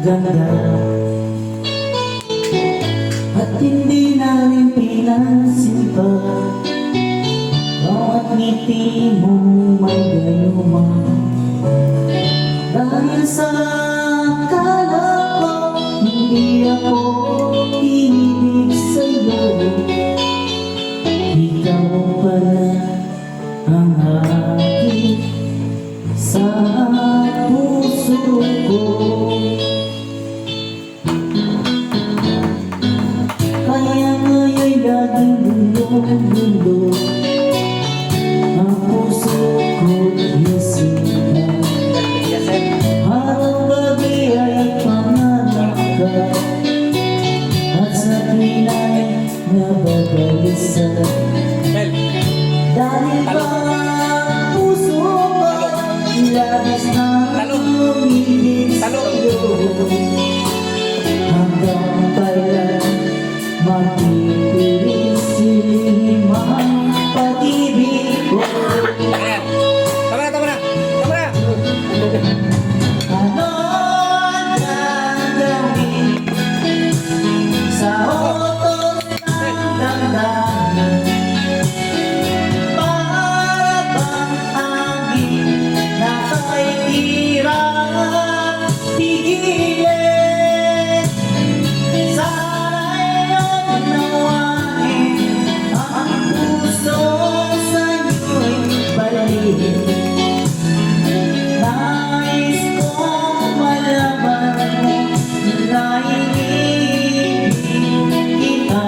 ganda at hindi namin pinansin pa. Bawat ngiti mong may gayuma, dahil sa akala ko hindi ako ibig sa'yo. Ikaw pala ang aking sa puso ko. Kaya ngaya'y laging gulo-gulo ang puso ko't isipan. Araw-gabi ay pangarap ka at sa tuwina'y nababalisan. Dahil ba ang puso ko labis na umibig sa'yo, hanggang kailan magpipiling silihim ang pag-ibig ko. Tama na! Ano ang gagawin sa utos ng damdamin? Para bang hangin na kay hirap tigilin? Sana'y unawain ang puso sa'yo'y balik. Nais kong malaman mo na iniibig kita.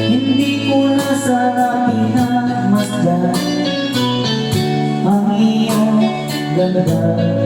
Hindi ko na sana pinamasdan ang iyong ganda.